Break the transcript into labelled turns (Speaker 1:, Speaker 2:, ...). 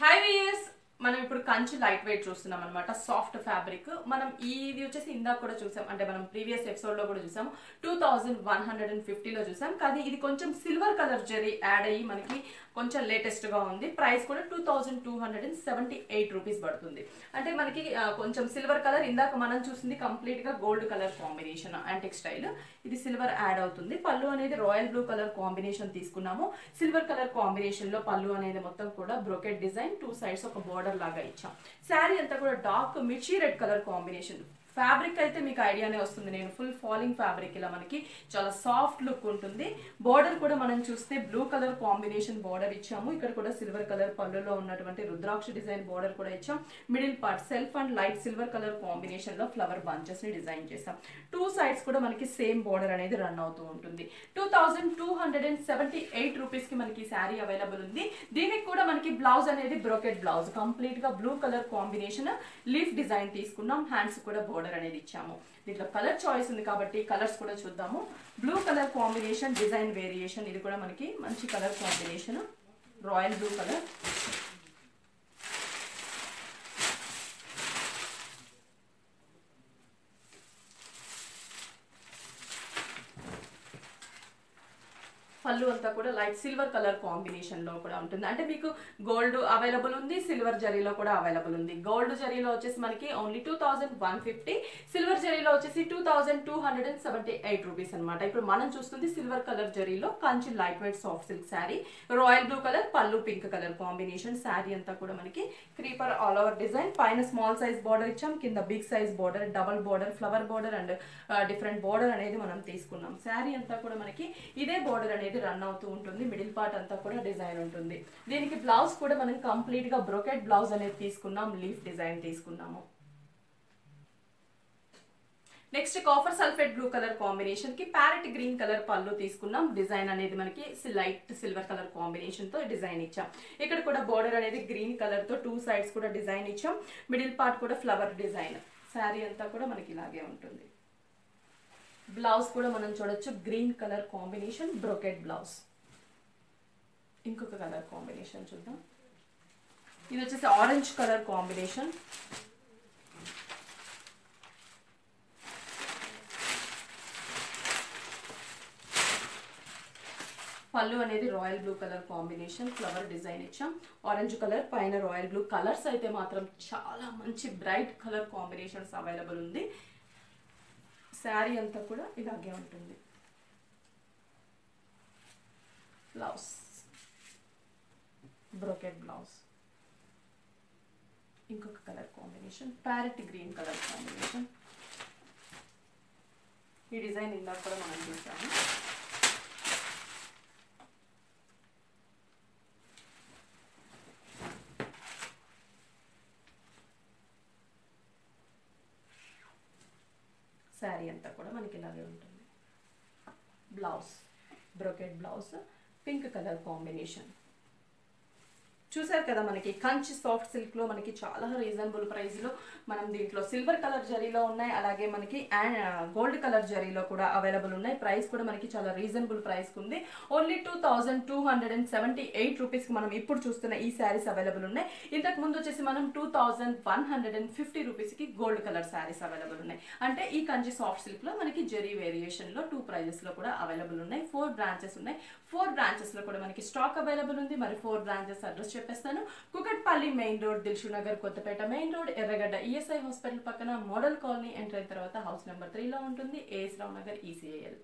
Speaker 1: High weirs మనం ఇప్పుడు Kanchi light wait చూస్తున్నాం అన్నమాట. Soft fabric. మనం ఇది వచ్చేసి ఇందాక కూడా చూసాం, అంటే మనం ప్రీవియస్ ఎపిసోడ్ లో కూడా చూసాం. 2150 లో చూసాం. కానీ ఇది కొంచెం సిల్వర్ కలర్ జరీ యాడ్ అయ్యి మనకి కొంచెం లేటెస్ట్ గా ఉంది. ప్రైస్ కూడా 2278 రూపీస్ పడుతుంది. అంటే మనకి కొంచెం సిల్వర్ కలర్, ఇందాక మనం చూసింది కంప్లీట్ గా gold colour combination antique style. ఇది సిల్వర్ యాడ్ అవుతుంది. పళ్ళు అనేది రాయల్ బ్లూ కలర్ కాంబినేషన్ తీసుకున్నాము. సిల్వర్ కలర్ కాంబినేషన్ లో పళ్ళు అనేది మొత్తం కూడా బ్రోకెట్ డిజైన్, 2 సైడ్స్ ఒక బోర్డర్ లాగా ఇచ్చాం. శారీ అంతా కూడా డార్క్ మిర్చి రెడ్ కలర్ కాంబినేషన్. ఫ్యాబ్రిక్ అయితే మీకు ఐడియానే వస్తుంది. నేను ఫుల్ ఫాలింగ్ ఫ్యాబ్రిక్, ఇలా మనకి చాలా సాఫ్ట్ లుక్ ఉంటుంది. బోర్డర్ కూడా మనం చూస్తే బ్లూ కలర్ కాంబినేషన్ బోర్డర్ ఇచ్చాము. ఇక్కడ కూడా సిల్వర్ కలర్ పళ్ళులో ఉన్నటువంటి రుద్రాక్ష డిజైన్ బోర్డర్ కూడా ఇచ్చాం. Middle part self and light silver colour combination లో ఫ్లవర్ బంచెస్ ని డిజైన్ చేసాం. 2 సైడ్స్ కూడా మనకి సేమ్ బోర్డర్ అనేది రన్ అవుతూ ఉంటుంది. 2278 రూపీస్ కి మనకి శారీ అవైలబుల్ ఉంది. దీనికి కూడా మనకి బ్లౌజ్ అనేది బ్రోకెట్ బ్లౌజ్, కంప్లీట్ గా blue colour combination leaf design తీసుకున్నాం. హ్యాండ్స్ కూడా బోర్డర్ అనేది ఇచ్చాము. దీంట్లో కలర్ చాయిస్ ఉంది కాబట్టి కలర్స్ కూడా చూద్దాము. Blue colour combination design variation, ఇది కూడా మనకి మంచి colour combination, royal blue colour. పళ్ళు అంతా కూడా లైట్ సిల్వర్ కలర్ కాంబినేషన్ లో కూడా ఉంటుంది. అంటే మీకు గోల్డ్ అవైలబుల్ ఉంది, సిల్వర్ జరీలో కూడా అవైలబుల్ ఉంది. గోల్డ్ జరీలో వచ్చేసి మనకి ఓన్లీ 2150, సిల్వర్ జరీలో వచ్చేసి 2278 రూపీస్ అనమాట. ఇప్పుడు మనం చూస్తుంది సిల్వర్ కలర్ జరీలో Kanchi light weight soft silk sari, royal blue colour పళ్ళు, పింక్ కలర్ కాంబినేషన్. శారీ అంతా కూడా మనకి క్రీపర్ ఆల్ ఓవర్ డిజైన్, పైన స్మాల్ సైజ్ బోర్డర్ ఇచ్చాం, కింద big size border, double border, flower border and different border అనేది మనం తీసుకున్నాం. శారీ అంతా కూడా మనకి ఇదే బోర్డర్ అనేది రన్ అవుతూ ఉంటుంది. మిడిల్ పార్ట్ అంతా కూడా డిజైన్ ఉంటుంది. దీనికి బ్లౌజ్ కూడా మనం కంప్లీట్ గా బ్రోకెట్ బ్లౌజ్ అనేది తీసుకున్నాం, లీఫ్ డిజైన్ తీసుకున్నాము. Next copper sulphate blue colour combination కి ప్యారెట్ గ్రీన్ కలర్ పళ్ళు తీసుకున్నాం. డిజైన్ అనేది మనకి లైట్ సిల్వర్ కలర్ కాంబినేషన్ తో డిజైన్ ఇచ్చాం. ఇక్కడ కూడా బోర్డర్ అనేది గ్రీన్ కలర్ తో 2 సైడ్స్ కూడా డిజైన్ ఇచ్చాం. మిడిల్ పార్ట్ కూడా ఫ్లవర్ డిజైన్. శారీ అంతా కూడా మనకి ఇలాగే ఉంటుంది. బ్లౌజ్ కూడా మనం చూడొచ్చు, green colour combination brocade blouse. ఇంకొక కలర్ కాంబినేషన్ చూద్దాం. ఇది వచ్చేసి ఆరెంజ్ కలర్ కాంబినేషన్. పళ్ళు అనేది royal blue colour combination, flower design ఇచ్చాం. ఆరెంజ్ కలర్ పైన రాయల్ బ్లూ. కలర్స్ అయితే మాత్రం చాలా మంచి బ్రైట్ కలర్ కాంబినేషన్స్ అవైలబుల్ ఉంది. శారీ అంతా కూడా ఇలాగే ఉంటుంది. Blouse brocade blouse. ఇంకొక colour combination parrot green colour combination. ఈ డిజైన్ ఇందాక కూడా మనం చూసాము. శారీ అంతా కూడా మనకి ఇలాగే ఉంటుంది. Blouse brocade blouse, pink colour combination. చూసారు కదా, మనకి కంచి సాఫ్ట్ సిల్క్ లో మనకి చాలా రీజనబుల్ ప్రైస్ లో మనం దీంట్లో సిల్వర్ కలర్ జరీలో ఉన్నాయి, అలాగే మనకి గోల్డ్ కలర్ జరీలో కూడా అవైలబుల్ ఉన్నాయి. ప్రైస్ కూడా మనకి చాలా రీజనబుల్ ప్రైస్ ఉంది. ఓన్లీ 2278 రూపీస్ కి మనం ఇప్పుడు చూస్తున్న ఈ శారీస్ అవైలబుల్ ఉన్నాయి. ఇంతకు ముందు వచ్చేసి మనం 2150 రూపీస్ కి గోల్డ్ కలర్ శారీస్ అవైలబుల్ ఉన్నాయి. అంటే ఈ కంచి సాఫ్ట్ సిల్క్ లో మనకి జరీ వేరియేషన్ లో 2 ప్రైజెస్ లో కూడా అవైలబుల్ ఉన్నాయి. 4 బ్రాంచెస్ ఉన్నాయి. 4 బ్రాంచెస్ లో కూడా మనకి స్టాక్ అవైలబుల్ ఉంది. మరి 4 బ్రాంచెస్ అడ్రస్ చెప్పేస్తాను. Kukatpally main road, దిల్షు Nagar, Kothapeta main road, ఎర్రగడ్డ ఈఎస్ఐ హాస్పిటల్ పక్కన మోడల్ కాలనీ ఎంటర్ అయిన తర్వాత హౌస్ నెంబర్ 3 లో ఉంటుంది. ఏఎస్ రావు నగర్ ECIL.